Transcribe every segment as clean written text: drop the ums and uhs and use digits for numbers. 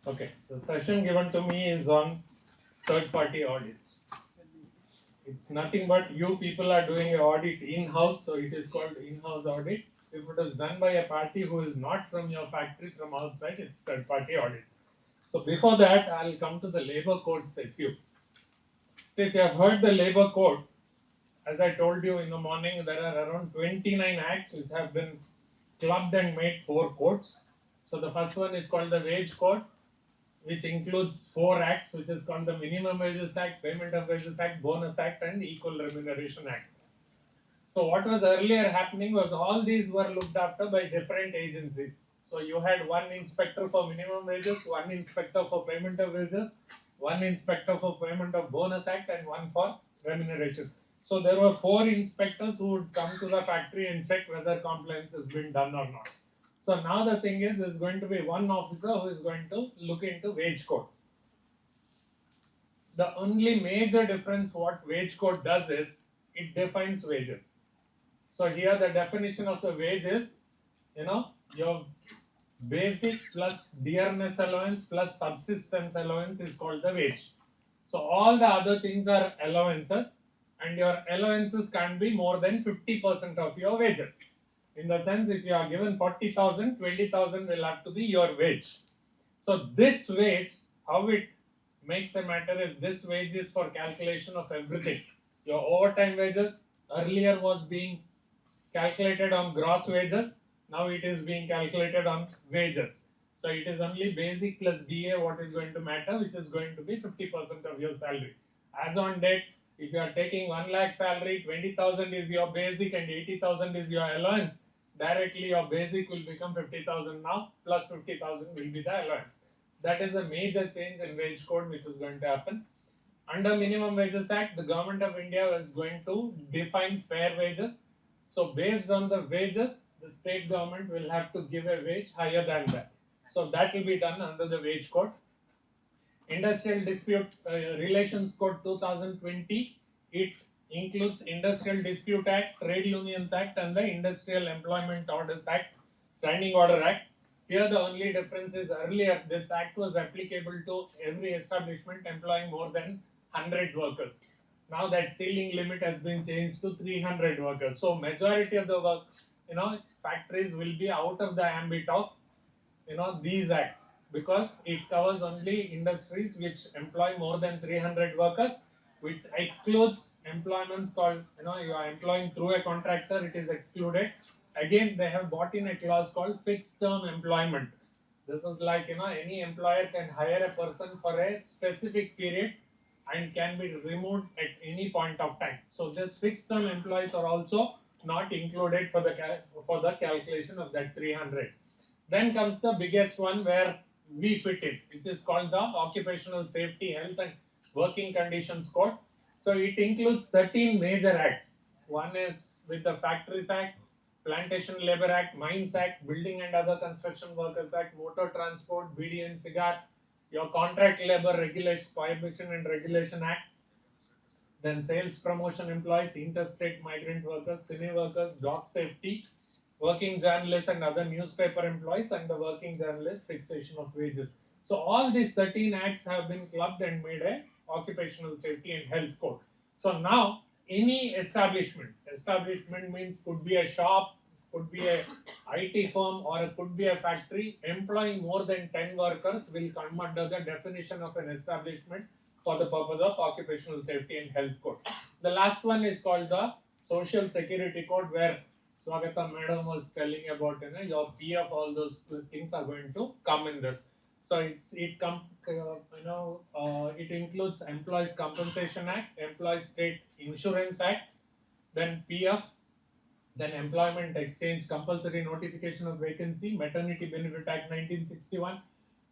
Okay, the session given to me is on third party audits. It's nothing but you people are doing an audit in-house, so it is called in-house audit. If it is done by a party who is not from your factory, from outside, it's third party audits. So before that, I'll come to the labor code section. If you have heard the labor code, as I told you in the morning, there are around 29 acts which have been clubbed and made 4 codes. So the first one is called the wage code, which includes 4 acts, which is called the Minimum Wages Act, Payment of Wages Act, Bonus Act, and Equal Remuneration Act. So what was earlier happening was all these were looked after by different agencies. So you had one inspector for minimum wages, one inspector for payment of wages, one inspector for payment of bonus act, and one for remuneration. So there were 4 inspectors who would come to the factory and check whether compliance has been done or not. So now the thing is, there's going to be one officer who is going to look into wage code. The only major difference what wage code does is it defines wages. So here the definition of the wage is, your basic plus dearness allowance plus subsistence allowance is called the wage. So all the other things are allowances, and your allowances can't be more than 50% of your wages. In the sense, if you are given 40,000, 20,000 will have to be your wage. So this wage, how it makes a matter is, this wage is for calculation of everything. Your overtime wages earlier was being calculated on gross wages, now it is being calculated on wages. So it is only basic plus DA what is going to matter, which is going to be 50% of your salary. As on date, if you are taking 1 lakh salary, 20,000 is your basic and 80,000 is your allowance. Directly your basic will become 50,000 now, plus 50,000 will be the allowance. That is the major change in wage code which is going to happen. Under Minimum Wages Act, the Government of India is going to define fair wages. So based on the wages, the state government will have to give a wage higher than that. So that will be done under the wage code. Industrial Dispute Relations Code 2020, it includes Industrial Dispute Act, Trade Unions Act, and the Industrial Employment Orders Act, Standing Order Act. Here the only difference is, earlier this act was applicable to every establishment employing more than 100 workers. Now that ceiling limit has been changed to 300 workers. So majority of the work, factories will be out of the ambit of, these acts, because it covers only industries which employ more than 300 workers, which excludes employments called, you are employing through a contractor, it is excluded. Again, they have brought in a clause called fixed term employment. This is like, any employer can hire a person for a specific period and can be removed at any point of time. So this fixed term employees are also not included for the calculation of that 300. Then comes the biggest one where we fit in, which is called the Occupational Safety, Health and Working Conditions Code. So it includes 13 major acts. One is with the Factories Act, Plantation Labor Act, Mines Act, Building and Other Construction Workers Act, Motor Transport, BD and Cigar, your Contract Labor Regulation, Prohibition and Regulation Act, then Sales Promotion Employees, Interstate Migrant Workers, Cine Workers, Dog Safety, Working Journalists and other newspaper employees, and the Working Journalist Fixation of Wages. So all these 13 acts have been clubbed and made a Occupational Safety and Health Code. So now any establishment means could be a shop, could be a IT firm, or it could be a factory employing more than 10 workers will come under the definition of an establishment for the purpose of Occupational Safety and Health Code. The last one is called the Social Security Code, where Swagata madam was telling about, your PF, all those things are going to come in this. So it includes Employees Compensation Act, Employees State Insurance Act, then PF, then Employment Exchange Compulsory Notification of Vacancy, Maternity Benefit Act 1961,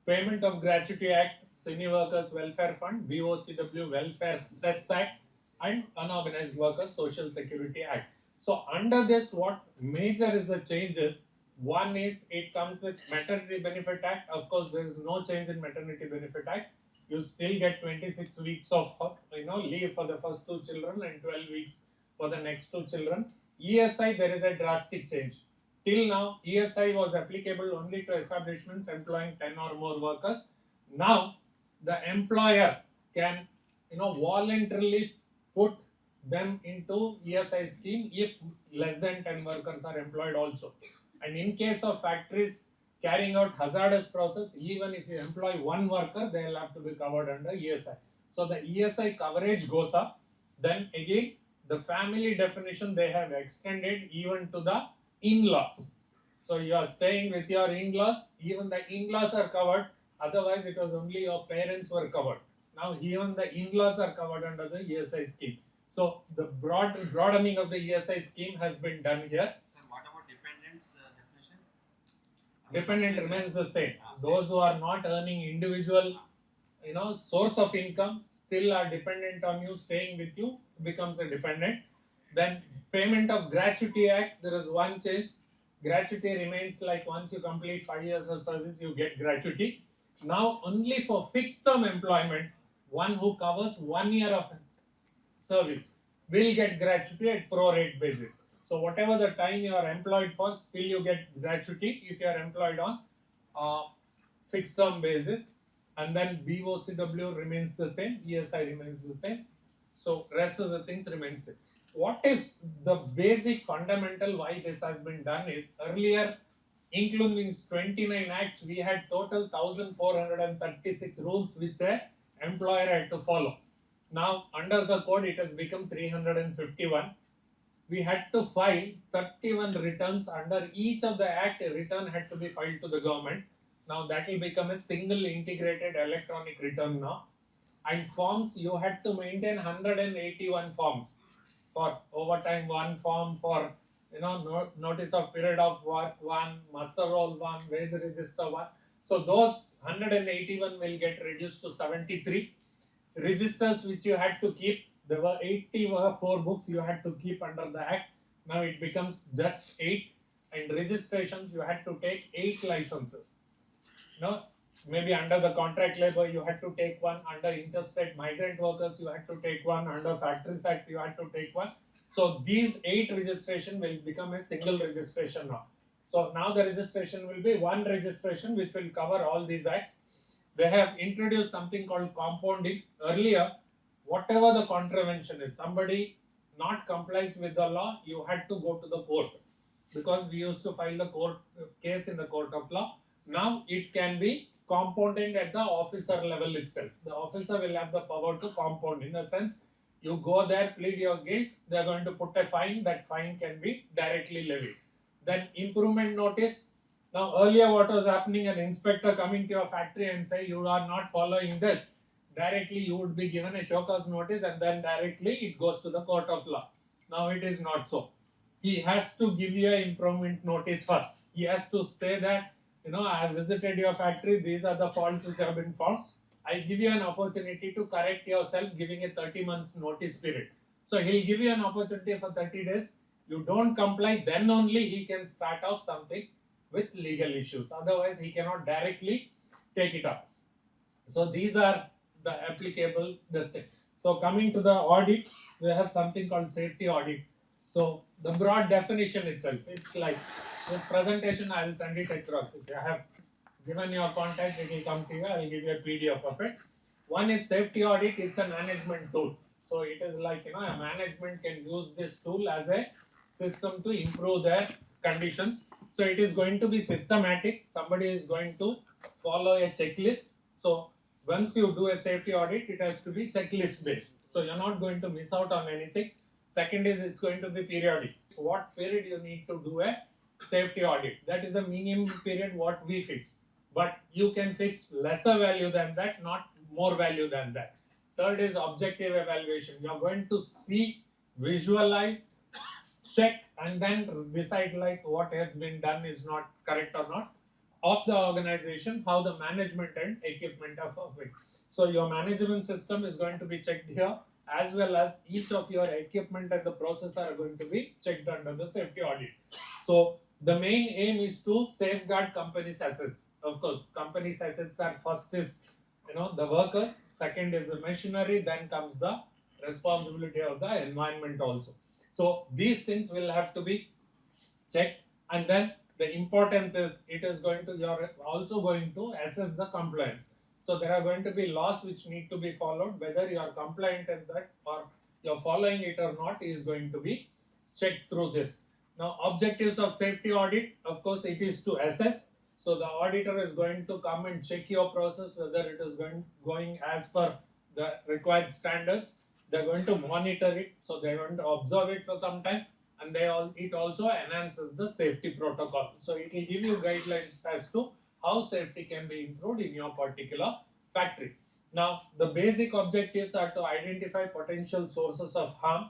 Payment of Gratuity Act, Cine Workers Welfare Fund, VOCW Welfare Cess Act, and Unorganized Workers Social Security Act. So under this, what major is the changes? One is it comes with Maternity Benefit Act. Of course, there is no change in Maternity Benefit Act. You still get 26 weeks of leave for the first 2 children and 12 weeks for the next 2 children. ESI, there is a drastic change. Till now, ESI was applicable only to establishments employing 10 or more workers. Now the employer can voluntarily put them into ESI scheme if less than 10 workers are employed also. And in case of factories carrying out hazardous process, even if you employ one worker, they will have to be covered under ESI. So the ESI coverage goes up. Then again, the family definition they have extended even to the in-laws. So you are staying with your in-laws, even the in-laws are covered. Otherwise, it was only your parents were covered. Now even the in-laws are covered under the ESI scheme. So the broadening of the ESI scheme has been done here. Sir, what about dependents definition? Dependent remains the same. Those who are not earning individual source of income still are dependent on you, staying with you becomes a dependent. Then payment of gratuity act, there is one change. Gratuity remains like once you complete 5 years of service you get gratuity. Now only for fixed term employment, one who covers 1 year of service will get gratuity at pro-rate basis. So whatever the time you are employed for, still you get gratuity if you are employed on fixed term basis. And then BOCW remains the same, ESI remains the same. So rest of the things remains same. What is the basic fundamental why this has been done is, earlier including 29 acts, we had total 1436 rules which a employer had to follow. Now under the code it has become 351. We had to file 31 returns. Under each of the act, a return had to be filed to the government. Now that will become a single integrated electronic return now. And forms, you had to maintain 181 forms for overtime one form, for notice of period of work one, muster roll one, wage register one. So those 181 will get reduced to 73. Registers which you had to keep, there were 84 books you had to keep under the act. Now it becomes just 8. And registrations, you had to take 8 licenses. Maybe under the contract labor you had to take one, under interstate migrant workers you had to take one, under factories act you had to take one. So these 8 registration will become a single registration now. So now the registration will be one registration which will cover all these acts. They have introduced something called compounding. Earlier, whatever the contravention is, somebody not complies with the law, you had to go to the court, because we used to file the court case in the court of law. Now it can be compounded at the officer level itself. The officer will have the power to compound. In a sense, you go there, plead your guilt, they are going to put a fine, that fine can be directly levied. Then improvement notice. Now earlier what was happening, an inspector coming to your factory and say you are not following this, directly you would be given a show cause notice and then directly it goes to the court of law. Now it is not so. He has to give you an improvement notice first. He has to say that, I have visited your factory, these are the faults which have been found. I give you an opportunity to correct yourself, giving a 30 months notice period. So he'll give you an opportunity for 30 days. You don't comply, then only he can start off something with legal issues. Otherwise, he cannot directly take it up. So these are the applicable this thing. So coming to the audit, we have something called safety audit. So the broad definition itself, it's like this presentation, I will send it across. If I have given your contact, it will come to you. I will give you a PDF of it. One is safety audit, it's a management tool. So it is like, a management can use this tool as a system to improve their conditions. So it is going to be systematic. Somebody is going to follow a checklist. So once you do a safety audit, it has to be checklist based. So you're not going to miss out on anything. Second is it's going to be periodic. So what period you need to do a safety audit? That is the minimum period what we fix. But you can fix lesser value than that, not more value than that. Third is objective evaluation. You are going to see, visualize, check, and then decide like what has been done is not correct or not of the organization, how the management and equipment are performing. So your management system is going to be checked here, as well as each of your equipment and the process are going to be checked under the safety audit. So the main aim is to safeguard company's assets. Of course, company's assets are first is the workers, second is the machinery, then comes the responsibility of the environment also. So these things will have to be checked, and then the importance is it is going to, you're also going to assess the compliance. So there are going to be laws which need to be followed. Whether you are compliant in that or you're following it or not is going to be checked through this. Now, objectives of safety audit, of course, it is to assess. So the auditor is going to come and check your process whether it is going as per the required standards. They're going to monitor it, so they're going to observe it for some time, and it also enhances the safety protocol. So it will give you guidelines as to how safety can be improved in your particular factory. Now, the basic objectives are to identify potential sources of harm.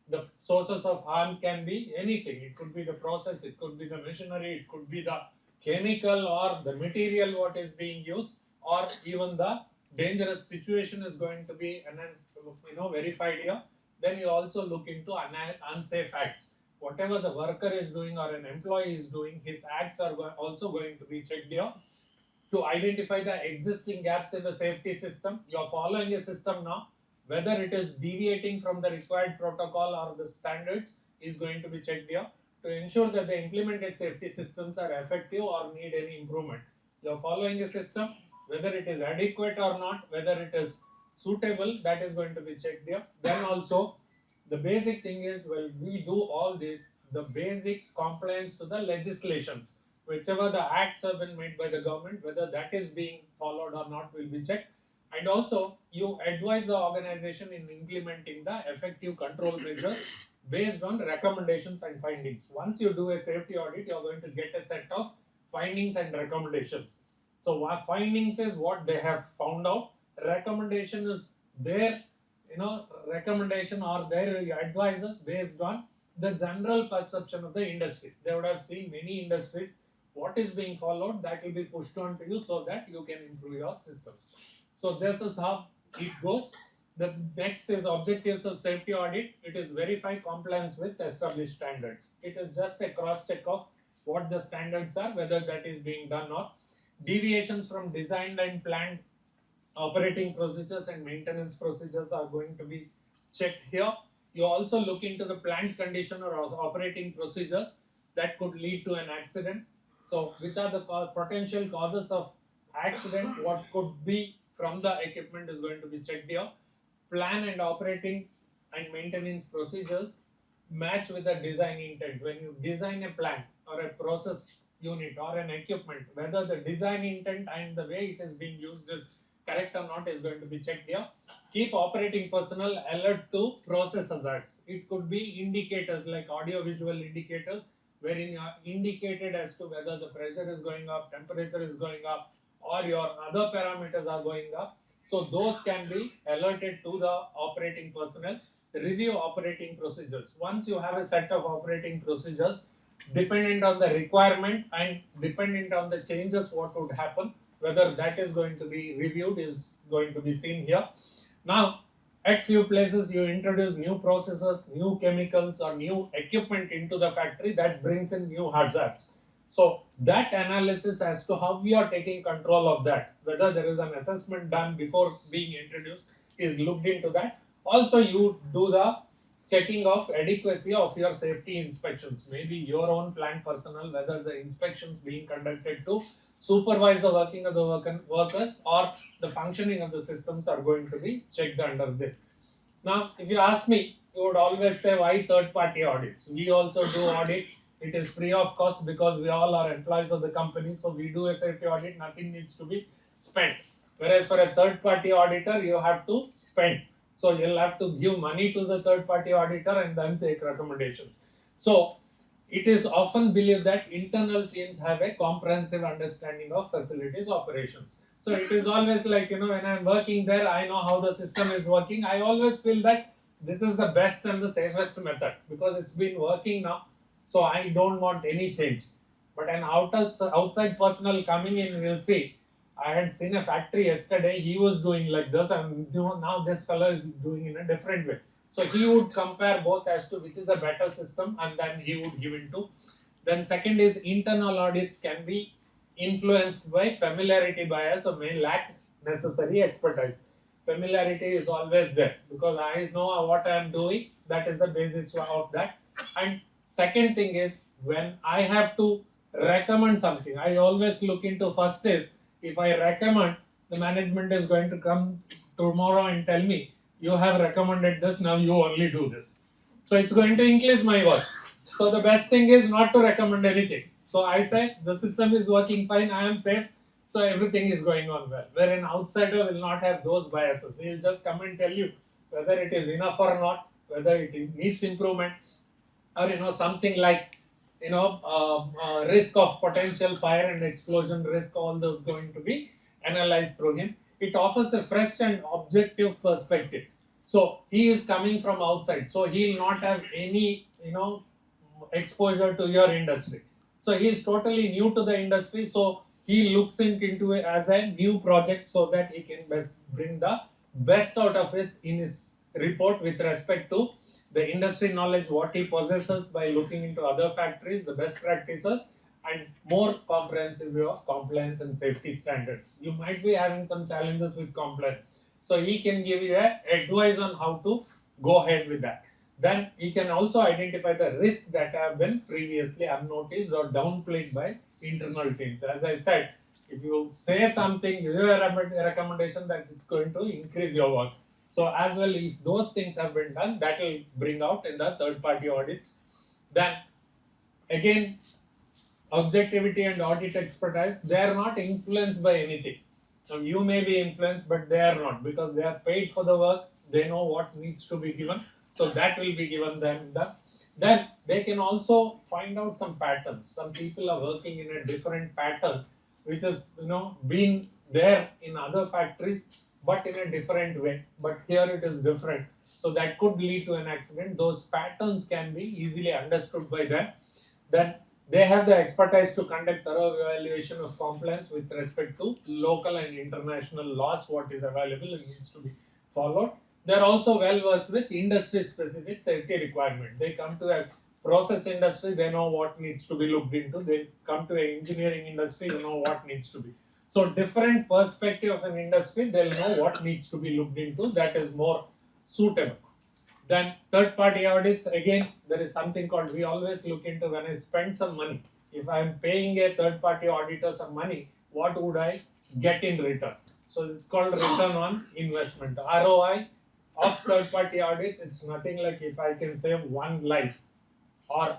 The sources of harm can be anything. It could be the process, it could be the machinery, it could be the chemical or the material what is being used, or even the dangerous situation is going to be enhanced, verified here. Then you also look into unsafe acts. Whatever the worker is doing or an employee is doing, his acts are also going to be checked here to identify the existing gaps in the safety system. You're following a system now, whether it is deviating from the required protocol or the standards is going to be checked here to ensure that the implemented safety systems are effective or need any improvement. You're following a system, whether it is adequate or not, whether it is suitable, that is going to be checked here. Then also, the basic thing is, well, we do all this, the basic compliance to the legislations, whichever the acts have been made by the government, whether that is being followed or not will be checked. And also, you advise the organization in implementing the effective control measures based on recommendations and findings. Once you do a safety audit, you are going to get a set of findings and recommendations. So, what findings is what they have found out. Recommendation is their, recommendation or their advices based on the general perception of the industry. They would have seen many industries. What is being followed, that will be pushed on to you so that you can improve your systems. So this is how it goes. The next is objectives of safety audit. It is verify compliance with established standards. It is just a cross check of what the standards are, whether that is being done or deviations from designed and planned operating procedures and maintenance procedures are going to be checked here. You also look into the plant condition or operating procedures that could lead to an accident. So, which are the potential causes of accident? What could be from the equipment is going to be checked here. Plan and operating and maintenance procedures match with the design intent. When you design a plant or a process unit or an equipment, whether the design intent and the way it is being used is correct or not is going to be checked here. Keep operating personnel alert to process hazards. It could be indicators like audio visual indicators, wherein you are indicated as to whether the pressure is going up, temperature is going up, or your other parameters are going up. So those can be alerted to the operating personnel. Review operating procedures. Once you have a set of operating procedures, dependent on the requirement and dependent on the changes what would happen, whether that is going to be reviewed is going to be seen here. Now, at few places you introduce new processes, new chemicals or new equipment into the factory that brings in new hazards. So that analysis as to how we are taking control of that, whether there is an assessment done before being introduced is looked into that. Also, you do the checking of adequacy of your safety inspections, maybe your own plant personnel, whether the inspections being conducted to supervise the working of the workers or the functioning of the systems are going to be checked under this. Now, if you ask me, you would always say why third party audits. We also do audit. It is free of cost because we all are employees of the company. So we do a safety audit, nothing needs to be spent. Whereas for a third party auditor, you have to spend. So you'll have to give money to the third party auditor and then take recommendations. So it is often believed that internal teams have a comprehensive understanding of facilities operations. So it is always like, when I'm working there, I know how the system is working. I always feel that this is the best and the safest method because it's been working now. So I don't want any change. But an outside personnel coming in will see. I had seen a factory yesterday, he was doing like this, and now this fellow is doing in a different way. So he would compare both as to which is a better system and then he would give it to. Then second is internal audits can be influenced by familiarity bias or may lack necessary expertise. Familiarity is always there because I know what I am doing. That is the basis of that. And second thing is when I have to recommend something, I always look into first is if I recommend, the management is going to come tomorrow and tell me, you have recommended this, now you only do this. So it's going to increase my work. So the best thing is not to recommend anything. So I say the system is working fine, I am safe, so everything is going on well. Where an outsider will not have those biases. He will just come and tell you whether it is enough or not, whether it needs improvement, or something like risk of potential fire and explosion risk, all those going to be analyzed through him. It offers a fresh and objective perspective. So he is coming from outside, so he will not have any exposure to your industry. So he is totally new to the industry, so he looks into it as a new project so that he can best bring the best out of it in his report with respect to the industry knowledge what he possesses by looking into other factories, the best practices, and more comprehensive view of compliance and safety standards. You might be having some challenges with compliance, so he can give you a advice on how to go ahead with that. Then he can also identify the risks that have been previously unnoticed or downplayed by internal teams. As I said, if you say something, give a recommendation, that it's going to increase your work. So as well, if those things have been done, that will bring out in the third party audits. Then again, objectivity and audit expertise, they are not influenced by anything. So you may be influenced, but they are not, because they are paid for the work, they know what needs to be given, so that will be given them. Then they can also find out some patterns. Some people are working in a different pattern, which is been there in other factories, but in a different way. But here it is different, so that could lead to an accident. Those patterns can be easily understood by them. Then they have the expertise to conduct thorough evaluation of compliance with respect to local and international laws, what is available and needs to be followed. They are also well versed with industry specific safety requirements. They come to a process industry, they know what needs to be looked into. They come to an engineering industry, you know what needs to be. So different perspective of an industry, they'll know what needs to be looked into, that is more suitable. Then third party audits, again, there is something called, we always look into when I spend some money. If I am paying a third party auditor some money, what would I get in return? So it's called return on investment. ROI of third party audit, it's nothing like if I can save one life or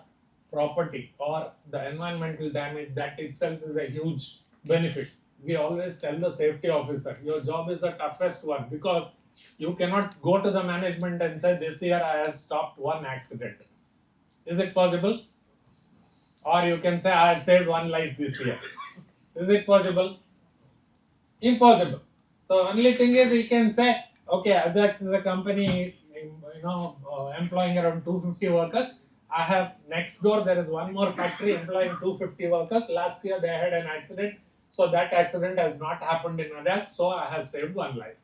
property or the environmental damage, that itself is a huge benefit. We always tell the safety officer, your job is the toughest one, because you cannot go to the management and say, this year I have stopped one accident. Is it possible? Or you can say, I have saved one life this year. Is it possible? Impossible. So only thing is, we can say, okay, Ajax is a company, employing around 250 workers. I have next door, there is one more factory employing 250 workers. Last year they had an accident, so that accident has not happened in Ajax, so I have saved one life.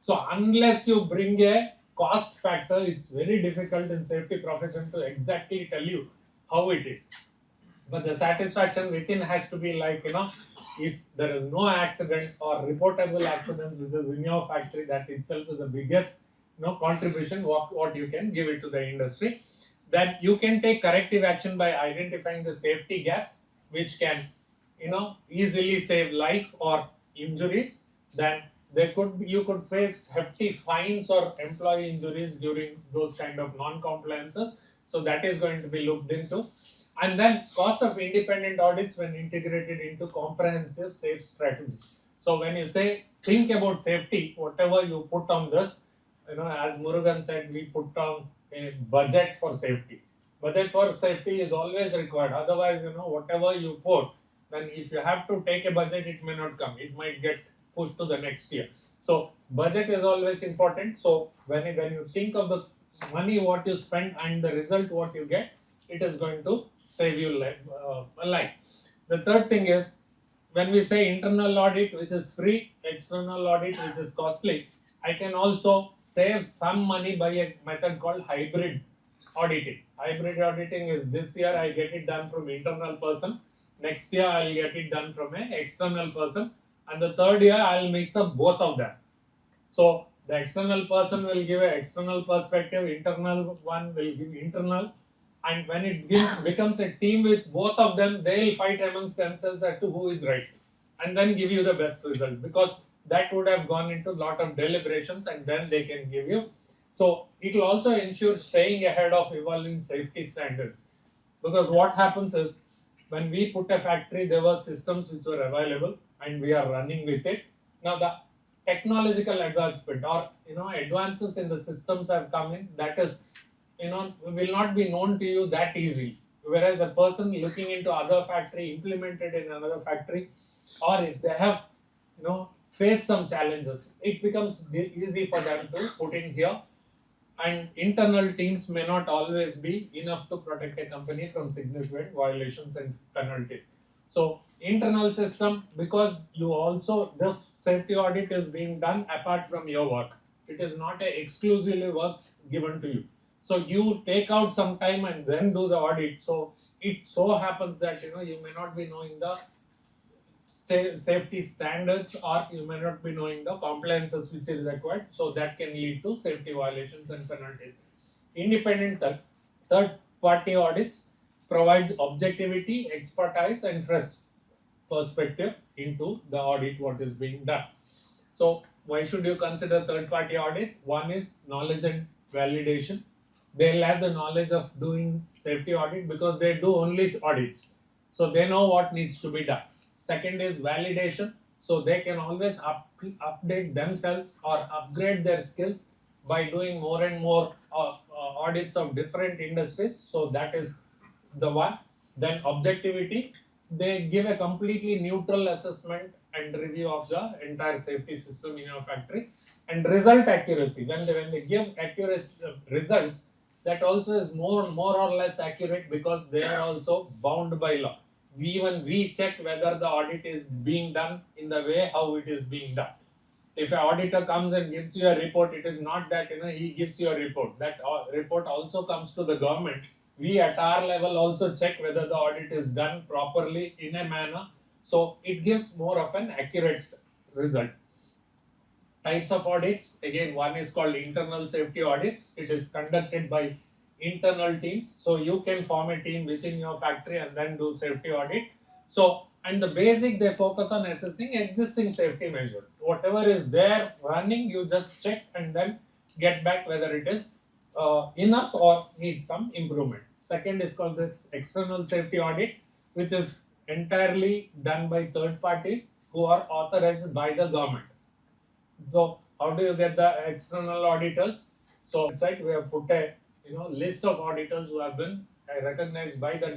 So unless you bring a cost factor, it's very difficult in safety profession to exactly tell you how it is. But the satisfaction within has to be like, if there is no accident or reportable accidents which is in your factory, that itself is the biggest contribution what you can give it to the industry. Then you can take corrective action by identifying the safety gaps which can easily save life or injuries. Then you could face hefty fines or employee injuries during those kind of non-compliances. So that is going to be looked into. And then cost of independent audits when integrated into comprehensive safe strategy. So when you say think about safety, whatever you put on this, as Murugan said, we put on a budget for safety. Budget for safety is always required. Otherwise, whatever you put, then if you have to take a budget, it may not come. It might get pushed to the next year. So budget is always important. So when you think of the money what you spend and the result what you get, it is going to save you a life. The third thing is, when we say internal audit which is free, external audit which is costly, I can also save some money by a method called hybrid auditing. Hybrid auditing is, this year I get it done from internal person, next year I'll get it done from an external person, and the third year I'll mix up both of them. So the external person will give an external perspective, internal one will give internal, and when it becomes a team with both of them, they'll fight amongst themselves as to who is right, and then give you the best result. Because that would have gone into a lot of deliberations, and then they can give you. So it will also ensure staying ahead of evolving safety standards, because what happens is, when we put a factory, there were systems which were available and we are running with it. Now the technological advancement, or advances in the systems have come in, that is, will not be known to you that easily. Whereas a person looking into other factory, implemented in another factory, or if they have face some challenges, it becomes easy for them to put in here. And internal teams may not always be enough to protect a company from significant violations and penalties. So internal system, because you also, this safety audit is being done apart from your work. It is not a exclusively work given to you. So you take out some time and then do the audit. So it so happens that you may not be knowing the safety standards, or you may not be knowing the compliances which is required, so that can lead to safety violations and penalties. Independent third party audits provide objectivity, expertise, and fresh perspective into the audit what is being done. So why should you consider third party audit? One is knowledge and validation. They'll have the knowledge of doing safety audit because they do only audits. So they know what needs to be done. Second is validation. So they can always update themselves or upgrade their skills by doing more and more audits of different industries. So that is the one. Then objectivity, they give a completely neutral assessment and review of the entire safety system in your factory. And result accuracy, when they give accurate results, that also is more or less accurate, because they are also bound by law. We check whether the audit is being done in the way how it is being done. If an auditor comes and gives you a report, it is not that he gives you a report. That report also comes to the government. We at our level also check whether the audit is done properly in a manner. So it gives more of an accurate result. Types of audits, again, one is called internal safety audits. It is conducted by internal teams. So you can form a team within your factory and then do safety audit. So, and the basic, they focus on assessing existing safety measures. Whatever is there running, you just check and then get back whether it is enough or needs some improvement. Second is called this external safety audit, which is entirely done by third parties who are authorized by the government. So how do you get the external auditors? So inside we have put a list of auditors who have been recognized by the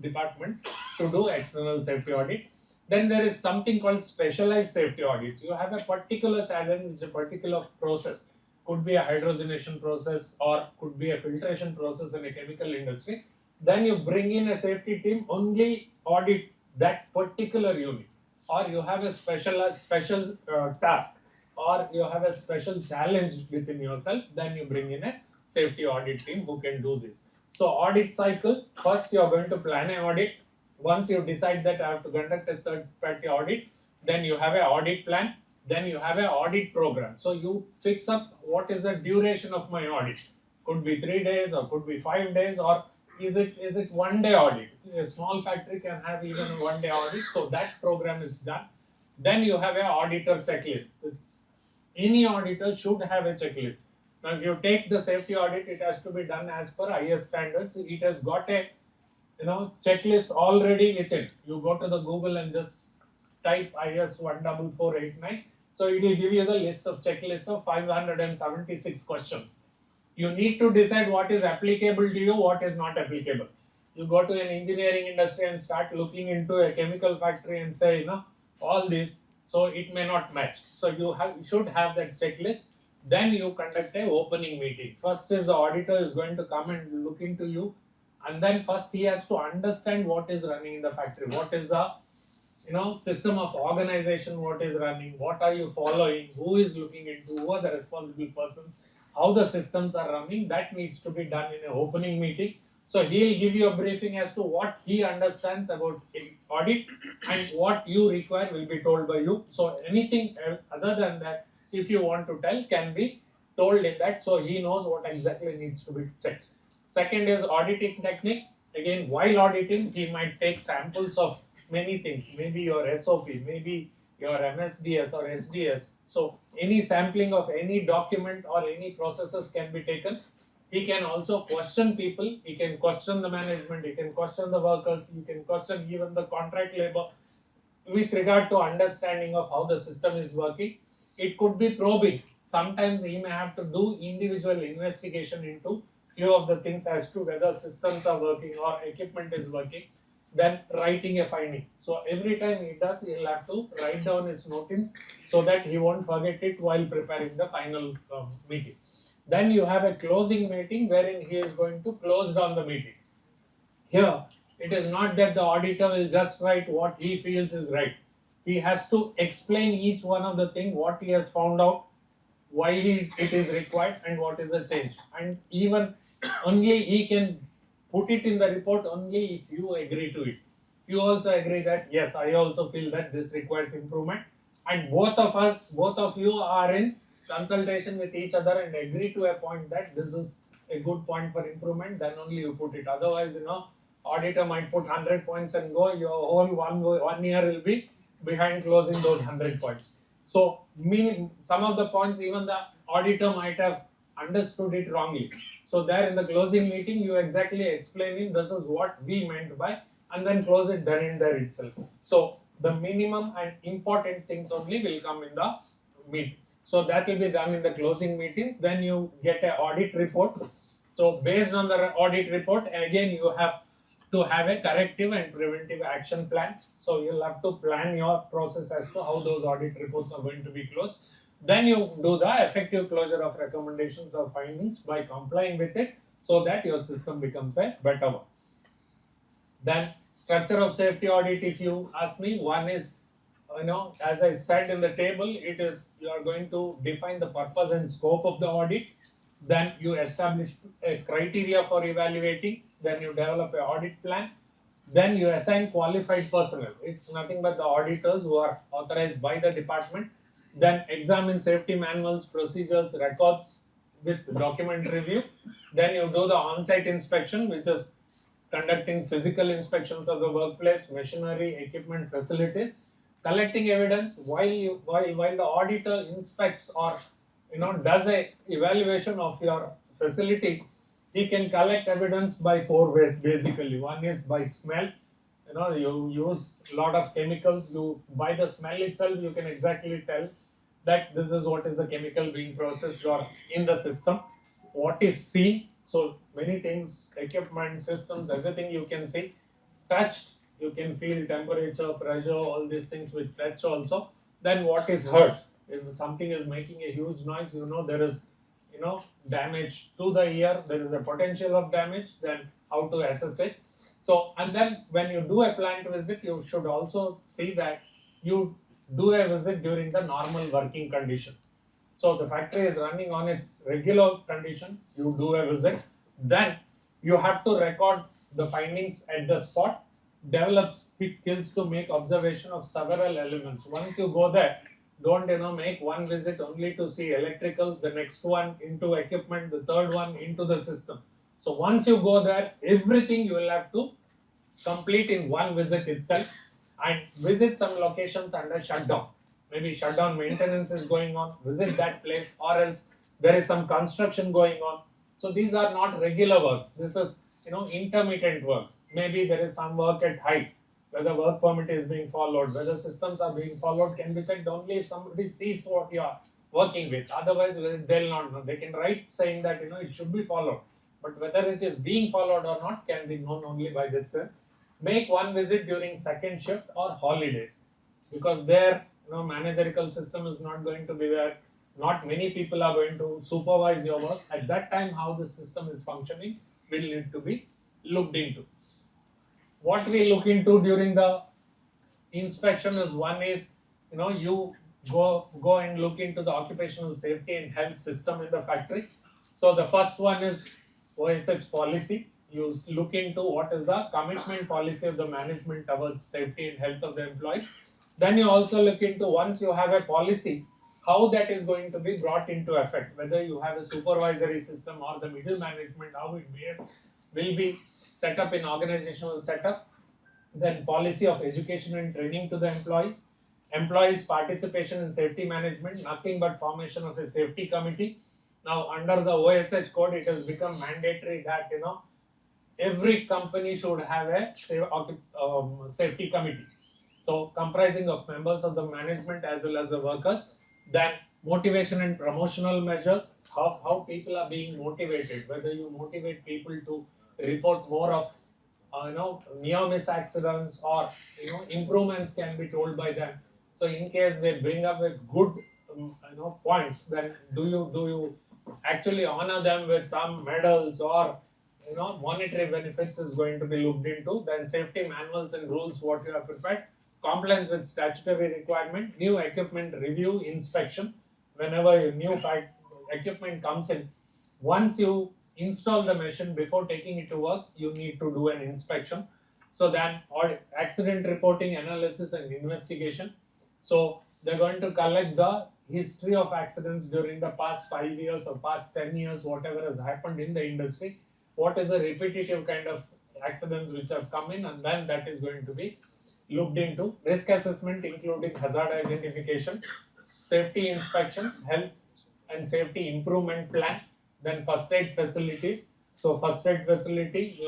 department to do external safety audit. Then there is something called specialized safety audits. You have a particular challenge, which is a particular process. Could be a hydrogenation process or could be a filtration process in a chemical industry. Then you bring in a safety team, only audit that particular unit, or you have a special task, or you have a special challenge within yourself, then you bring in a safety audit team who can do this. So audit cycle, first you are going to plan an audit. Once you decide that I have to conduct a third party audit, then you have an audit plan, then you have an audit program. So you fix up what is the duration of my audit. Could be 3 days or could be 5 days, or is it 1 day audit? A small factory can have even a 1 day audit. So that program is done. Then you have an auditor checklist. Any auditor should have a checklist. Now, if you take the safety audit, it has to be done as per IS standards. It has got a checklist already within. You go to the Google and just type IS 14489. So it will give you the list of checklist of 576 questions. You need to decide what is applicable to you, what is not applicable. You go to an engineering industry and start looking into a chemical factory and say, all this, so it may not match. So you should have that checklist. Then you conduct a opening meeting. First is the auditor is going to come and look into you, and then first he has to understand what is running in the factory, what is the system of organization, what is running, what are you following, who is looking into, who are the responsible persons, how the systems are running. That needs to be done in an opening meeting. So he'll give you a briefing as to what he understands about audit, and what you require will be told by you. So anything other than that, if you want to tell, can be told in that, so he knows what exactly needs to be checked. Second is auditing technique. Again, while auditing, he might take samples of many things, maybe your SOP, maybe your MSDS or SDS. So any sampling of any document or any processes can be taken. He can also question people, he can question the management, he can question the workers, he can question even the contract labor with regard to understanding of how the system is working. It could be probing. Sometimes he may have to do individual investigation into few of the things as to whether systems are working or equipment is working, then writing a finding. So every time he does, he'll have to write down his notes so that he won't forget it while preparing the final meeting. Then you have a closing meeting wherein he is going to close down the meeting. Here, it is not that the auditor will just write what he feels is right. He has to explain each one of the thing, what he has found out, why it is required, and what is the change. And even only he can put it in the report only if you agree to it. You also agree that yes, I also feel that this requires improvement, and both of you are in consultation with each other and agree to a point that this is a good point for improvement. Then only you put it. Otherwise, auditor might put 100 points and go. Your whole 1 year will be behind closing those 100 points. So, meaning some of the points even the auditor might have understood it wrongly. So, there in the closing meeting, you exactly explaining this is what we meant by, and then close it then and there itself. So, the minimum and important things only will come in the meeting. So, that will be done in the closing meeting. Then you get an audit report. So, based on the audit report, again you have to have a corrective and preventive action plan. So you'll have to plan your process as to how those audit reports are going to be closed. Then you do the effective closure of recommendations or findings by complying with it so that your system becomes a better one. Then structure of safety audit, if you ask me, one is, as I said in the table, it is you are going to define the purpose and scope of the audit. Then you establish a criteria for evaluating. Then you develop an audit plan. Then you assign qualified personnel. It's nothing but the auditors who are authorized by the department. Then examine safety manuals, procedures, records with document review. Then you do the on-site inspection, which is conducting physical inspections of the workplace, machinery, equipment, facilities, collecting evidence while the auditor inspects or does a evaluation of your facility. He can collect evidence by 4 ways basically. One is by smell. You use a lot of chemicals. You by the smell itself you can exactly tell that this is what is the chemical being processed or in the system. What is seen, so many things, equipment, systems, everything you can see. Touched, you can feel temperature, pressure, all these things with touch also. Then what is heard, if something is making a huge noise, there is damage to the ear, there is a potential of damage, then how to assess it. So, and then when you do a plant visit, you should also see that you do a visit during the normal working condition. So the factory is running on its regular condition, you do a visit, then you have to record the findings at the spot, develop skills to make observation of several elements. Once you go there, don't make one visit only to see electrical, the next one into equipment, the third one into the system. So once you go there, everything you will have to complete in one visit itself, and visit some locations under shutdown. Maybe shutdown maintenance is going on, visit that place, or else there is some construction going on. So these are not regular works. This is intermittent works. Maybe there is some work at height, whether work permit is being followed, whether systems are being followed can be checked only if somebody sees what you are working with. Otherwise, they'll not know. They can write saying that it should be followed, but whether it is being followed or not can be known only by this. Make one visit during second shift or holidays, because their managerial system is not going to be there. Not many people are going to supervise your work at that time. How the system is functioning will need to be looked into. What we look into during the inspection is, one is you go and look into the occupational safety and health system in the factory. So the first one is OSH policy. You look into what is the commitment policy of the management towards safety and health of the employees. Then you also look into, once you have a policy, how that is going to be brought into effect, whether you have a supervisory system or the middle management, how it will be set up in organizational setup. Then policy of education and training to the employees, Employees participation in safety management, nothing but formation of a safety committee. Now under the OSH code, it has become mandatory that every company should have a safety committee. So comprising of members of the management as well as the workers. Then motivation and promotional measures, how people are being motivated, whether you motivate people to report more of near miss accidents, or improvements can be told by them. So in case they bring up with good points, then do you actually honor them with some medals, or monetary benefits is going to be looked into. Then safety manuals and rules what you have prepared, compliance with statutory requirement, new equipment review inspection. Whenever your new equipment comes in, once you install the machine, before taking it to work, you need to do an inspection. So then accident reporting, analysis and investigation. So they're going to collect the history of accidents during the past 5 years or past 10 years, whatever has happened in the industry, what is the repetitive kind of accidents which have come in, and then that is going to be looked into. Risk assessment including hazard identification, safety inspections, health and safety improvement plan. Then first aid facilities. So first aid facility,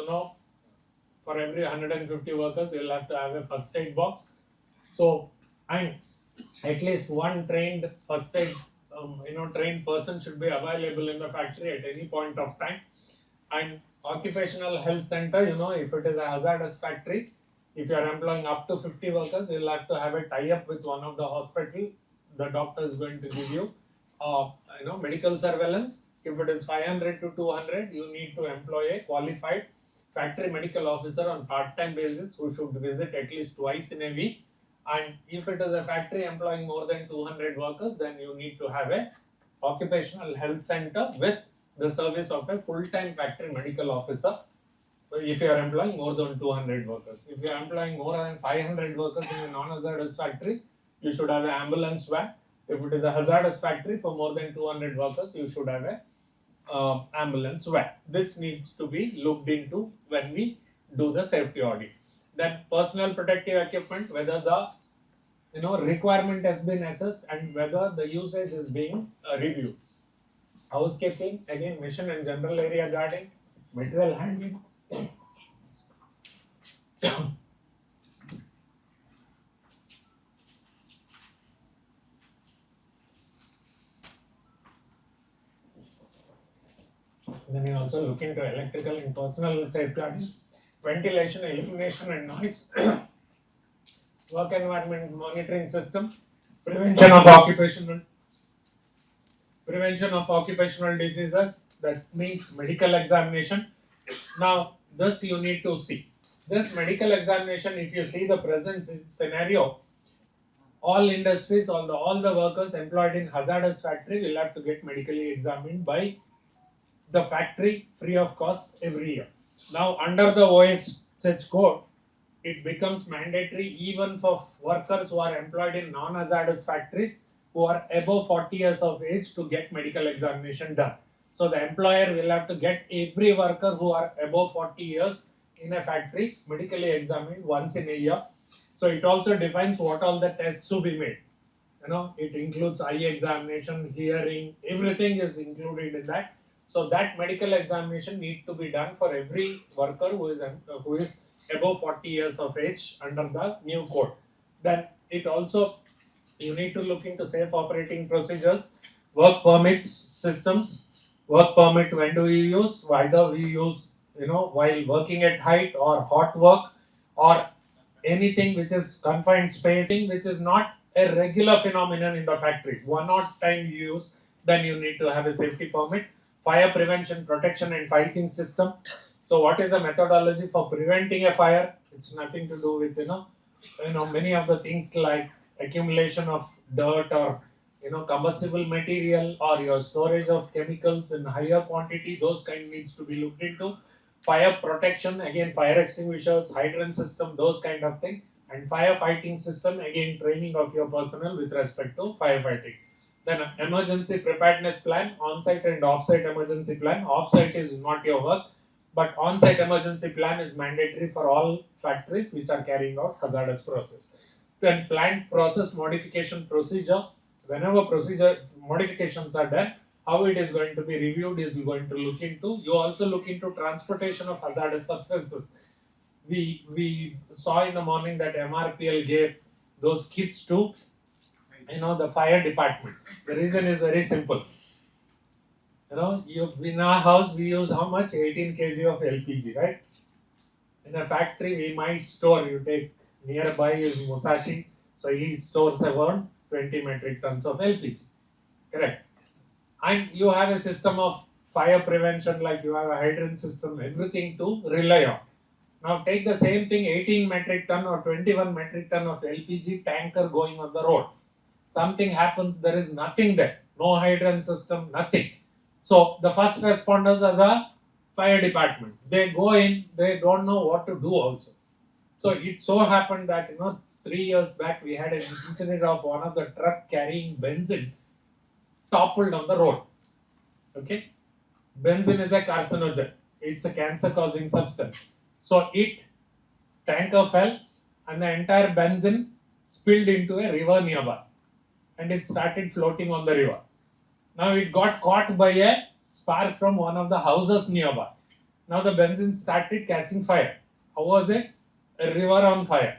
for every 150 workers, you'll have to have a first aid box. So, and at least one trained first aid, trained person should be available in the factory at any point of time. And occupational health center, if it is a hazardous factory, if you are employing up to 50 workers, you'll have to have a tie-up with one of the hospital. The doctor is going to give you, medical surveillance. If it is 500 to 200, you need to employ a qualified factory medical officer on part-time basis who should visit at least twice in a week. And if it is a factory employing more than 200 workers, then you need to have a occupational health center with the service of a full-time factory medical officer. So if you are employing more than 200 workers, if you are employing more than 500 workers in a non-hazardous factory, you should have an ambulance van. If it is a hazardous factory for more than 200 workers, you should have a ambulance van. This needs to be looked into when we do the safety audit. Then personal protective equipment, whether the requirement has been assessed and whether the usage is being reviewed. Housekeeping, again mission and general area guarding, material handling. Then you also look into electrical and personal safeguarding, ventilation, illumination and noise, work environment monitoring system, prevention of occupational diseases, that means medical examination. Now this you need to see. This medical examination, if you see the present scenario, all industries, all the workers employed in hazardous factory will have to get medically examined by the factory free of cost every year. Now under the OSH code, it becomes mandatory even for workers who are employed in non-hazardous factories who are above 40 years of age to get medical examination done. So the employer will have to get every worker who are above 40 years in a factory medically examined once in a year. So it also defines what all the tests to be made. It includes eye examination, hearing, everything is included in that. So that medical examination need to be done for every worker who is above 40 years of age under the new code. Then it also, you need to look into safe operating procedures, work permits systems. Work permit, when do we use? Whether we use while working at height or hot work, or anything which is confined spacing, which is not a regular phenomenon in the factory. One odd time you use, then you need to have a safety permit. Fire prevention, protection and fighting system. So what is the methodology for preventing a fire? It's nothing to do with many of the things like accumulation of dirt or combustible material, or your storage of chemicals in higher quantity. Those kind needs to be looked into. Fire protection, again fire extinguishers, hydrant system, those kind of thing. And firefighting system, again training of your personnel with respect to firefighting. Then emergency preparedness plan, on-site and off-site emergency plan. Off-site is not your work, but on-site emergency plan is mandatory for all factories which are carrying out hazardous process. Then plant process modification procedure. Whenever procedure modifications are done, how it is going to be reviewed is going to look into. You also look into transportation of hazardous substances. We saw in the morning that MRPL gave those kits to the fire department. The reason is very simple. In our house we use how much? 18 kg of LPG, right? In a factory we might store. You take nearby is Musashi, so he stores around 20 metric tons of LPG. Correct. And you have a system of fire prevention, like you have a hydrant system, everything to rely on. Now take the same thing, 18 metric ton or 21 metric ton of LPG tanker going on the road. Something happens, there is nothing there, no hydrant system, nothing. So the first responders are the fire department. They go in, they don't know what to do also. So it so happened that 3 years back we had an incident of one of the truck carrying benzene toppled on the road. Okay, benzene is a carcinogen. It's a cancer-causing substance. So tanker fell, and the entire benzene spilled into a river nearby, and it started floating on the river. Now it got caught by a spark from one of the houses nearby. Now the benzene started catching fire. How was it? A river on fire.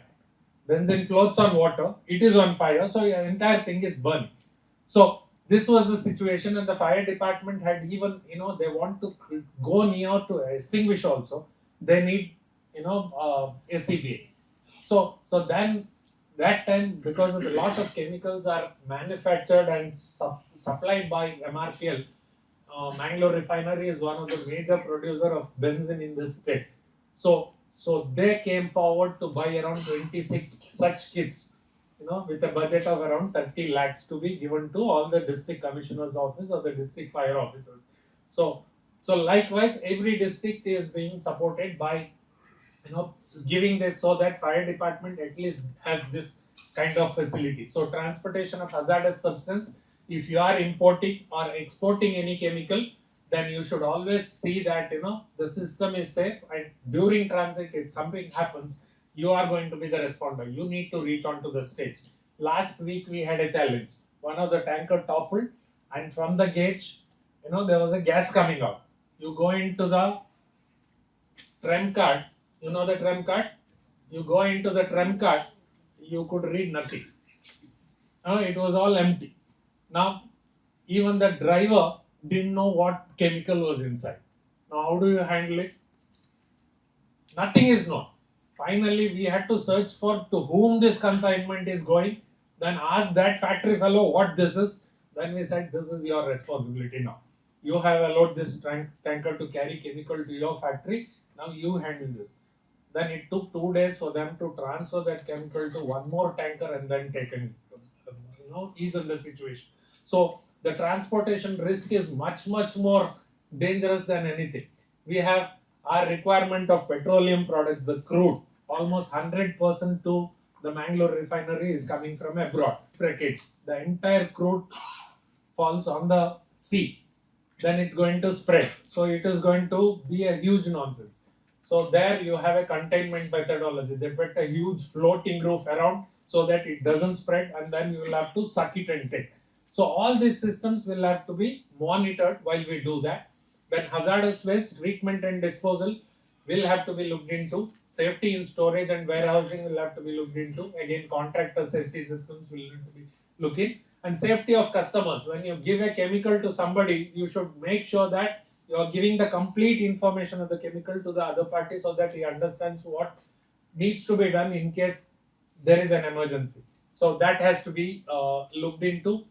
Benzene floats on water. It is on fire, so the entire thing is burned. So this was the situation, and the fire department had even they want to go near to extinguish also. They need SCBA. So then that time, because of a lot of chemicals are manufactured and supplied by MRPL, Mangalore refinery is one of the major producer of benzene in this state. So they came forward to buy around 26 such kits, with a budget of around 30 lakhs to be given to all the district commissioner's office or the district fire officers. So likewise, every district is being supported by giving this, so that fire department at least has this kind of facility. So transportation of hazardous substance, if you are importing or exporting any chemical, then you should always see that the system is safe, and during transit if something happens, you are going to be the responder. You need to reach on to the stage. Last week we had a challenge. One of the tanker toppled, and from the gauge there was a gas coming out. You go into the trem card, the trem card, you go into the trem card, you could read nothing. It was all empty. Now even the driver didn't know what chemical was inside. Now how do you handle it? Nothing is known. Finally we had to search for to whom this consignment is going, then ask that factory fellow what this is. Then we said, this is your responsibility now. You have allowed this tanker to carry chemical to your factory, now you handle this. Then it took 2 days for them to transfer that chemical to one more tanker and then taken, ease in the situation. So the transportation risk is much more dangerous than anything. We have our requirement of petroleum products, the crude, almost 100% to the Mangalore refinery is coming from abroad. Breakage, the entire crude falls on the sea, then it's going to spread. So it is going to be a huge nonsense. So there you have a containment methodology. They put a huge floating roof around so that it doesn't spread, and then you will have to suck it and take. So all these systems will have to be monitored while we do that. Then hazardous waste treatment and disposal will have to be looked into. Safety in storage and warehousing will have to be looked into. Again, contractor safety systems will need to be looked in. And safety of customers. When you give a chemical to somebody, you should make sure that you are giving the complete information of the chemical to the other party, so that he understands what needs to be done in case there is an emergency. So that has to be looked into.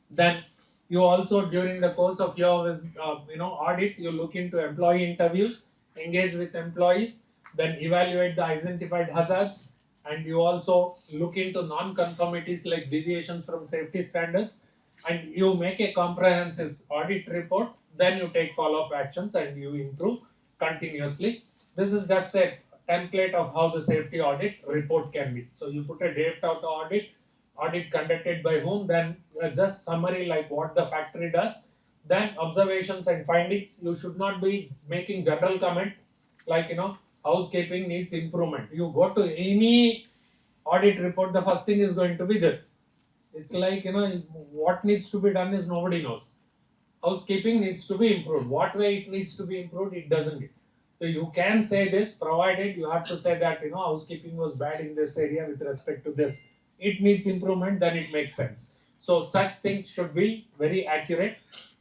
Then you also, during the course of your audit, you look into employee interviews, engage with employees, then evaluate the identified hazards, and you also look into non-conformities like deviations from safety standards, and you make a comprehensive audit report. Then you take follow-up actions and you improve continuously. This is just a template of how the safety audit report can be. So you put a date of the audit conducted by whom, then just summary like what the factory does, then observations and findings. You should not be making general comment like housekeeping needs improvement. You go to any audit report, the first thing is going to be this. It's like, what needs to be done is nobody knows. Housekeeping needs to be improved. What way it needs to be improved, it doesn't. So you can say this, provided you have to say that, housekeeping was bad in this area with respect to this. It needs improvement, then it makes sense. So such things should be very accurate.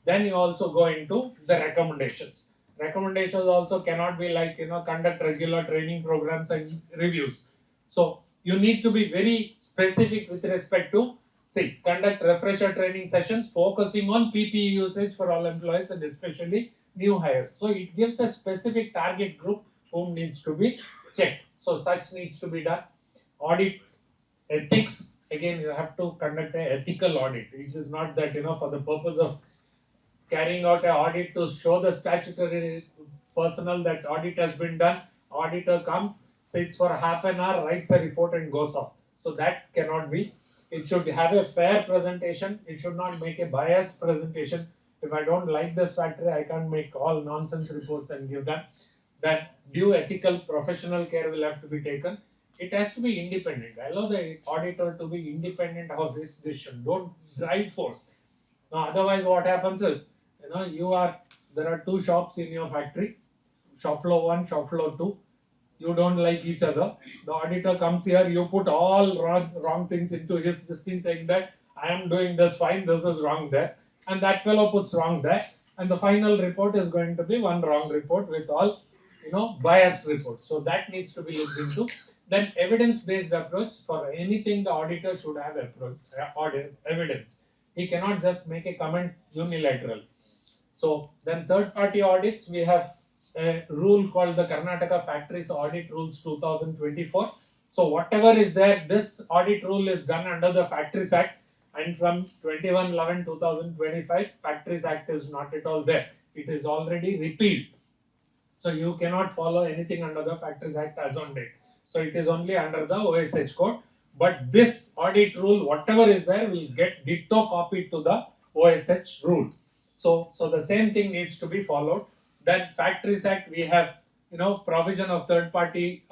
Then you also go into the recommendations. Recommendations also cannot be like, conduct regular training programs and reviews. So you need to be very specific with respect to, see, conduct refresher training sessions focusing on PPE usage for all employees and especially new hires. So it gives a specific target group whom needs to be checked. So such needs to be done. Audit ethics, again you have to conduct an ethical audit. It is not that, for the purpose of carrying out an audit to show the statutory personnel that audit has been done. Auditor comes, sits for half an hour, writes a report and goes off. So that cannot be. It should have a fair presentation. It should not make a biased presentation. If I don't like this factory, I can't make all nonsense reports and give them. Then due ethical professional care will have to be taken. It has to be independent. Allow the auditor to be independent of his decision. Don't drive force. Now, otherwise, what happens is, there are two shops in your factory, shop floor 1, shop floor 2. You don't like each other. The auditor comes here, you put all wrong things into this thing, saying that I am doing this fine, this is wrong there. And that fellow puts wrong there. And the final report is going to be one wrong report with all, biased reports. So that needs to be looked into. Then evidence-based approach, for anything the auditor should have evidence. He cannot just make a comment unilateral. So then third-party audits, we have a rule called the Karnataka Factories Audit Rules 2024. So whatever is there, this audit rule is done under the Factories Act, and from 21/11/2025, Factories Act is not at all there. It is already repealed. So you cannot follow anything under the Factories Act as on date. So it is only under the OSH code. But this audit rule, whatever is there, will get ditto copied to the OSH rule. So the same thing needs to be followed. Then Factories Act, we have, provision of third party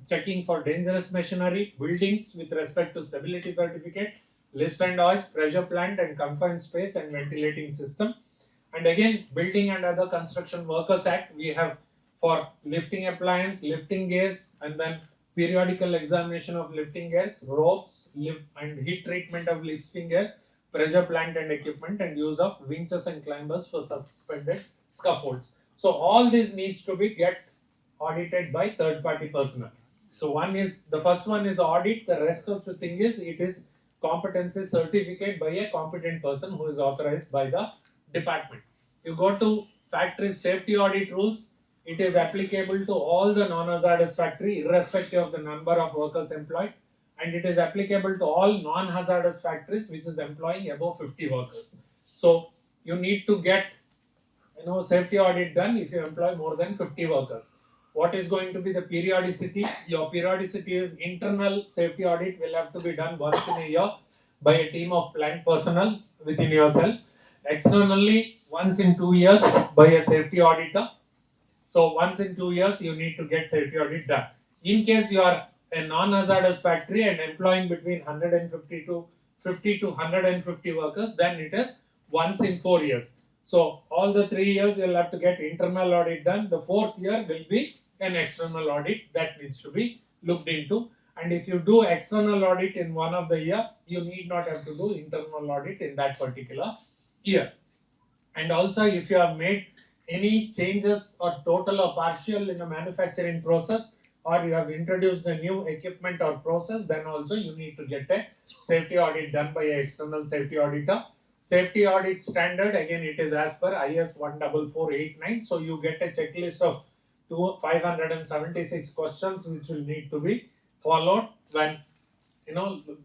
checking for dangerous machinery, buildings with respect to stability certificate, lifts and oils, pressure plant and confined space and ventilating system. And again, Building and Other Construction Workers Act, we have for lifting appliance, lifting gears, and then periodical examination of lifting gears, ropes, and heat treatment of lifting gears, pressure plant and equipment, and use of winches and climbers for suspended scaffolds. So all these needs to be get audited by third party personnel. So the first one is the audit. The rest of the thing is, it is competency certificate by a competent person who is authorized by the department. You go to factory safety audit rules. It is applicable to all the non-hazardous factory, irrespective of the number of workers employed, and it is applicable to all non-hazardous factories which is employing above 50 workers. So you need to get, safety audit done if you employ more than 50 workers. What is going to be the periodicity? Your periodicity is internal safety audit will have to be done once in a year by a team of plant personnel within yourself. Externally, once in 2 years by a safety auditor. So once in 2 years, you need to get safety audit done. In case you are a non-hazardous factory and employing between 150 to 150 workers, then it is once in 4 years. So all the 3 years you'll have to get internal audit done. The 4th year will be an external audit that needs to be looked into. And if you do external audit in one of the year, you need not have to do internal audit in that particular year. And also, if you have made any changes or total or partial in the manufacturing process, or you have introduced a new equipment or process, then also you need to get a safety audit done by an external safety auditor. Safety audit standard, again, it is as per IS 14489. So you get a checklist of 576 questions which will need to be followed when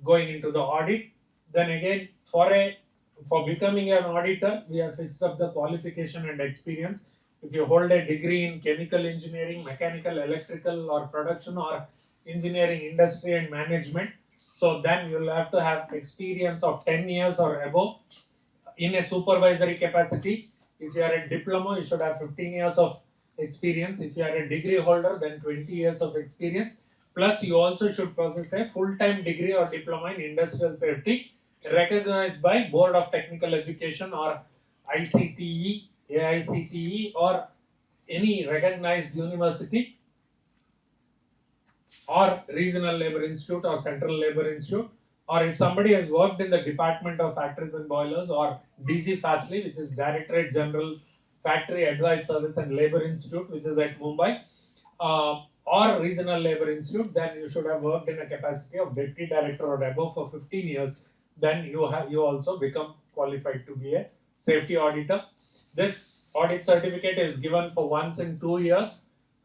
going into the audit. Then again, for becoming an auditor, we have fixed up the qualification and experience. If you hold a degree in chemical engineering, mechanical, electrical, or production, or engineering, industry, and management, so then you'll have to have experience of 10 years or above in a supervisory capacity. If you are a diploma, you should have 15 years of experience. If you are a degree holder, then 20 years of experience, Plus, you also should possess a full-time degree or diploma in industrial safety recognized by Board of Technical Education or ICTE, AICTE, or any recognized university or regional labor institute or central labor institute, or if somebody has worked in the Department of Factories and Boilers or DG Fastly, which is Directorate General Factory Advice Service and Labor Institute, which is at Mumbai, or Regional Labor Institute, then you should have worked in a capacity of Deputy Director or above for 15 years. Then you also become qualified to be a safety auditor. This audit certificate is given for once in 2 years,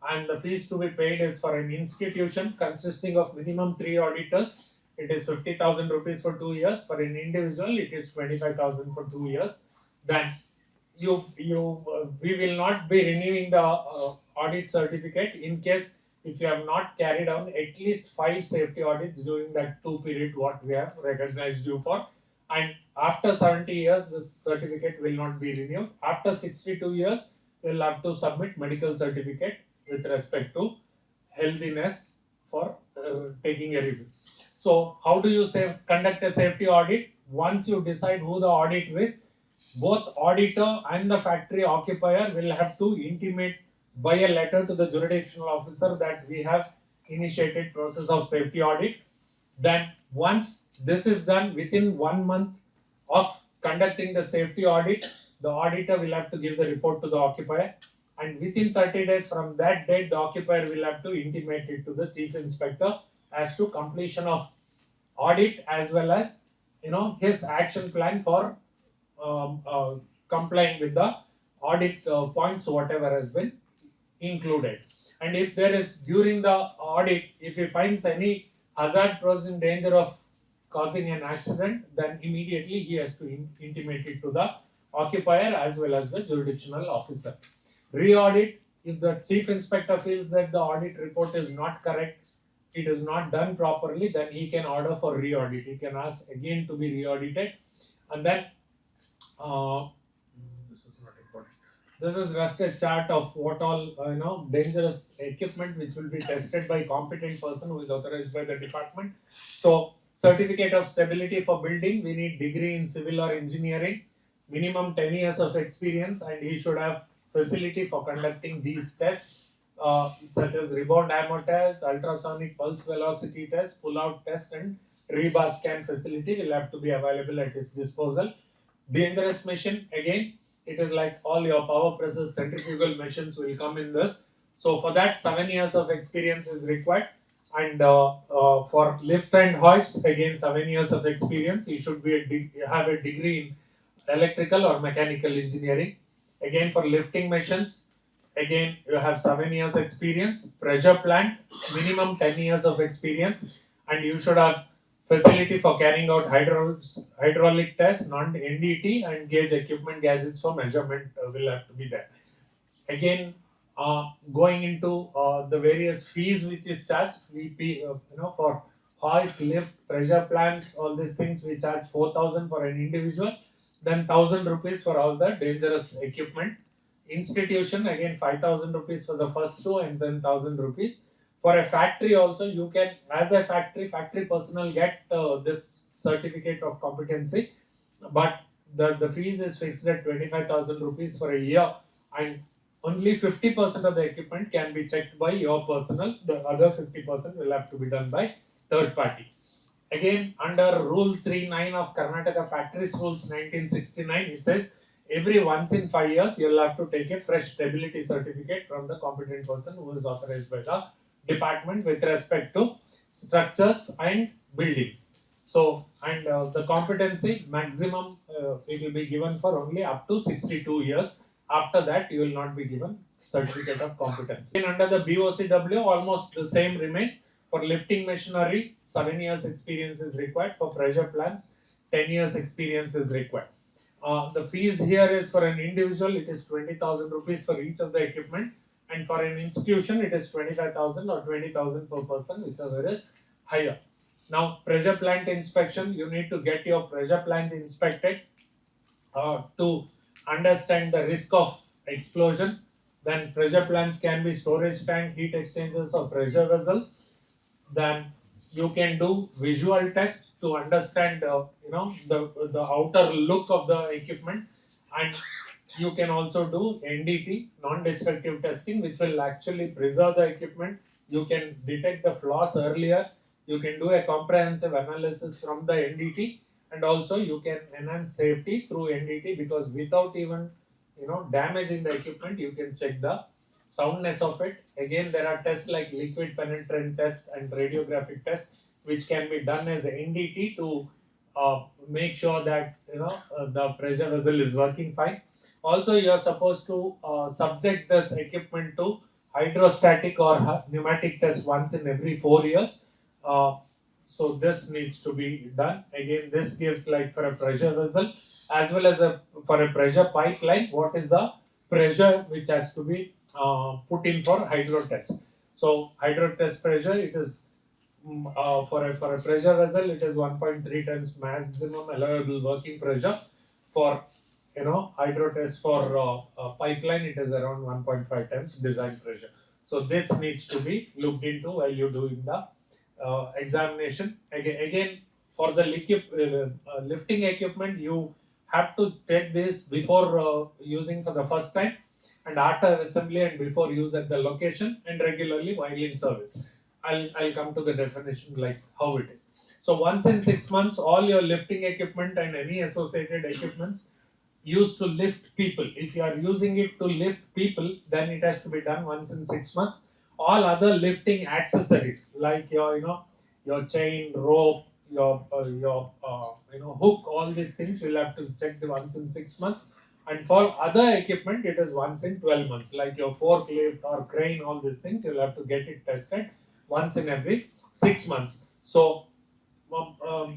and the fees to be paid is for an institution consisting of minimum 3 auditors. It is 50,000 rupees for 2 years. For an individual, it is 25,000 for 2 years. Then we will not be renewing the audit certificate in case if you have not carried on at least 5 safety audits during that 2 period what we have recognized you for. And after 70 years, this certificate will not be renewed. After 62 years, you will have to submit medical certificate with respect to healthiness for taking a review. So, how do you conduct a safety audit? Once you decide who the auditor is, both auditor and the factory occupier will have to intimate by a letter to the jurisdictional officer that we have initiated process of safety audit. Then once this is done within 1 month of conducting the safety audit, the auditor will have to give the report to the occupier, and within 30 days from that date the occupier will have to intimate it to the chief inspector as to completion of audit as well as his action plan for complying with the audit points whatever has been included. And if there is during the audit, if he finds any hazard present danger of causing an accident, then immediately he has to intimate it to the occupier as well as the jurisdictional officer. Re-audit, if the chief inspector feels that the audit report is not correct, it is not done properly, then he can order for re-audit. He can ask again to be re-audited, and then this is not important. This is just a chart of what all dangerous equipment which will be tested by competent person who is authorized by the department. So certificate of stability for building, we need degree in civil or engineering, minimum 10 years of experience, and he should have facility for conducting these tests, such as rebound hammer test, ultrasonic pulse velocity test, pull-out test, and rebar scan facility will have to be available at his disposal. Dangerous machine, again, it is like all your power presses, centrifugal machines will come in this. So for that, 7 years of experience is required, and for lift and hoist, again 7 years of experience. You should have a degree in electrical or mechanical engineering. Again, for lifting machines, again you have 7 years experience. Pressure plant, minimum 10 years of experience, and you should have facility for carrying out hydraulic tests, non-NDT, and gauge equipment gadgets for measurement will have to be there. Again, going into the various fees which is charged, we pay, for hoist, lift, pressure plants, all these things we charge 4,000 for an individual, then 1,000 rupees for all the dangerous equipment. Institution, again 5,000 rupees for the first two, and then 1,000 rupees. For a factory also, you can, as a factory personnel get this certificate of competency, but the fees is fixed at 25,000 rupees for a year, and only 50% of the equipment can be checked by your personnel. The other 50% will have to be done by third party. Again, under Rule 39 of Karnataka Factories Rules 1969, it says every once in 5 years you will have to take a fresh stability certificate from the competent person who is authorized by the department with respect to structures and buildings. So, and the competency maximum it will be given for only up to 62 years. After that, you will not be given certificate of competency. And under the BOCW, almost the same remains. For lifting machinery, 7 years experience is required. For pressure plants, 10 years experience is required. The fees here is for an individual, it is 20,000 rupees for each of the equipment, and for an institution, it is 25,000 or 20,000 per person, whichever is higher. Now, pressure plant inspection, you need to get your pressure plant inspected to understand the risk of explosion. Then pressure plants can be storage tank, heat exchangers, or pressure vessels. Then you can do visual test to understand the outer look of the equipment, and you can also do NDT, non-destructive testing, which will actually preserve the equipment. You can detect the flaws earlier. You can do a comprehensive analysis from the NDT, and also you can enhance safety through NDT, because without even damaging the equipment, you can check the soundness of it. Again, there are tests like liquid penetrant test and radiographic test, which can be done as NDT to make sure that the pressure vessel is working fine. Also, you are supposed to subject this equipment to hydrostatic or pneumatic test once in every 4 years. Uh, so this needs to be done. Again, this gives, like, for a pressure vessel as well as for a pressure pipeline, what is the pressure which has to be put in for hydro test. So hydro test pressure, it is for a pressure vessel, it is 1.3 times maximum allowable working pressure. For hydro test for pipeline, it is around 1.5 times design pressure. So this needs to be looked into while you're doing the examination. Again, for the lifting equipment, you have to take this before using for the first time, and after assembly and before use at the location, and regularly while in service. I'll come to the definition like how it is. So once in 6 months, all your lifting equipment and any associated equipments used to lift people. If you are using it to lift people, then it has to be done once in 6 months. All other lifting accessories like your chain, rope, your hook, all these things will have to check once in 6 months. And for other equipment, it is once in 12 months, like your forklift or crane, all these things, you'll have to get it tested once in every 6 months. So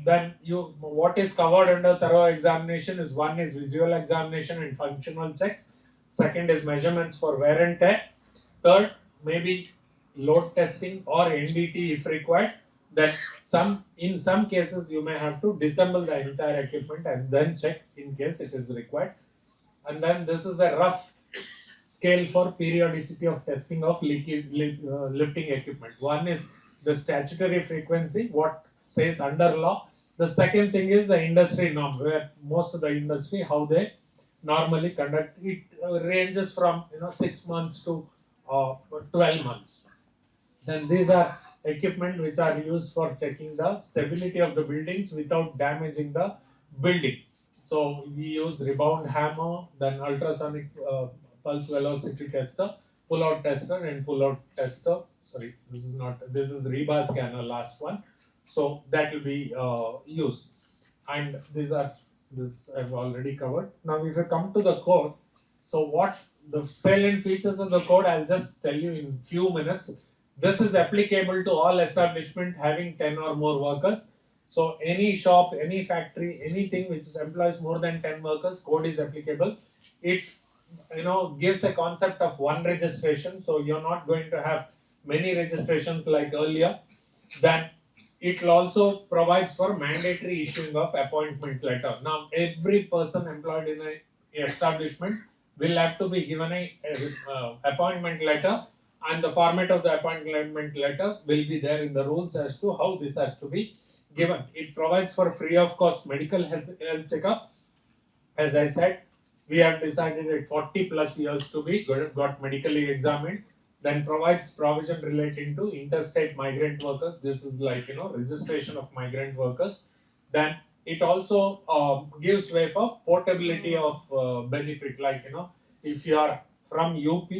then what is covered under thorough examination is: one is visual examination and functional checks, second is measurements for wear and tear, third maybe load testing or NDT if required. Then in some cases you may have to disassemble the entire equipment and then check in case it is required. And then this is a rough scale for periodicity of testing of lifting equipment. One is the statutory frequency, what says under law. The second thing is the industry norm, where most of the industry, how they normally conduct it, ranges from 6 months to 12 months. Then these are equipment which are used for checking the stability of the buildings without damaging the building. So we use rebound hammer, then ultrasonic pulse velocity tester, pull out tester, and pull out tester. Sorry, this is rebar scanner, last one. So that will be used. And this I've already covered. Now if you come to the code, so what the salient features of the code, I'll just tell you in few minutes. This is applicable to all establishment having 10 or more workers. So any shop, any factory, anything which employs more than 10 workers, code is applicable. It gives a concept of one registration, so you're not going to have many registrations like earlier. Then it also provides for mandatory issuing of appointment letter. Now every person employed in a establishment will have to be given a appointment letter, and the format of the appointment letter will be there in the rules as to how this has to be given. It provides for free of cost medical health checkup. As I said, we have decided at 40 plus years to be got medically examined. Then provides provision relating to interstate migrant workers. This is like registration of migrant workers. Then it also gives way for portability of benefit. Like if you are from UP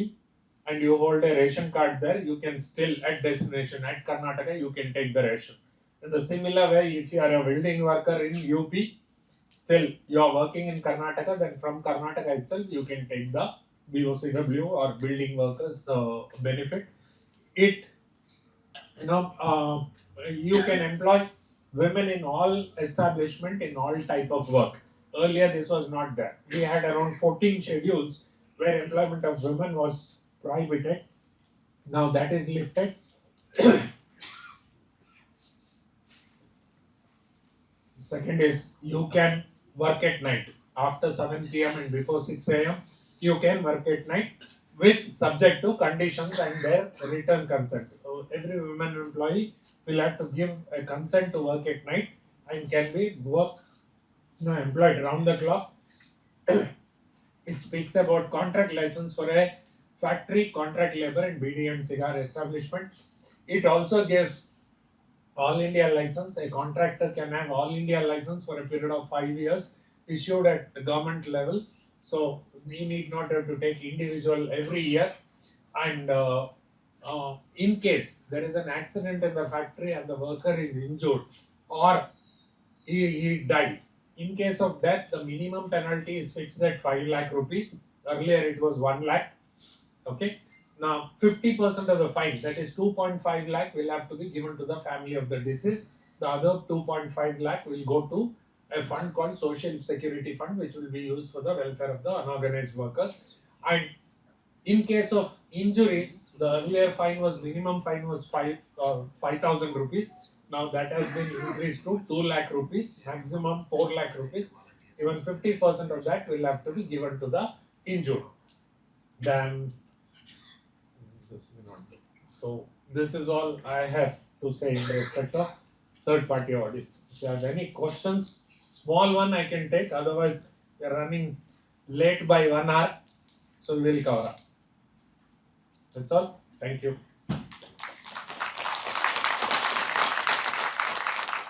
and you hold a ration card there, you can still at destination at Karnataka you can take the ration. In the similar way, if you are a welding worker in UP, still you are working in Karnataka, then from Karnataka itself you can take the BOCW or building workers benefit. It you can employ women in all establishment in all type of work. Earlier this was not there. We had around 14 schedules where employment of women was prohibited. Now that is lifted. Second is you can work at night after 7 p.m. and before 6 a.m. You can work at night with subject to conditions and their written consent. every women employee will have to give a consent to work at night and can be employed round the clock. It speaks about contract license for a factory, contract labor, and BD and cigar establishment. It also gives all India license. A contractor can have all India license for a period of 5 years, issued at the government level. So we need not have to take individual every year. And in case there is an accident in the factory and the worker is injured or he dies. In case of death, the minimum penalty is fixed at 5 lakh rupees. Earlier it was 1 lakh. Okay. Now 50% of the fine, that is 2.5 lakh, will have to be given to the family of the deceased. The other 2.5 lakh will go to a fund called Social Security Fund, which will be used for the welfare of the unorganized workers. And in case of injuries, the earlier fine was minimum fine was 5,000 rupees. Now that has been increased to 2 lakh rupees, maximum 4 lakh rupees. Even 50% of that will have to be given to the injured. Then this will not do. So this is all I have to say in respect of third party audits. If you have any questions, small one I can take, otherwise we are running late by 1 hour, so we will cover up. That's all. Thank you.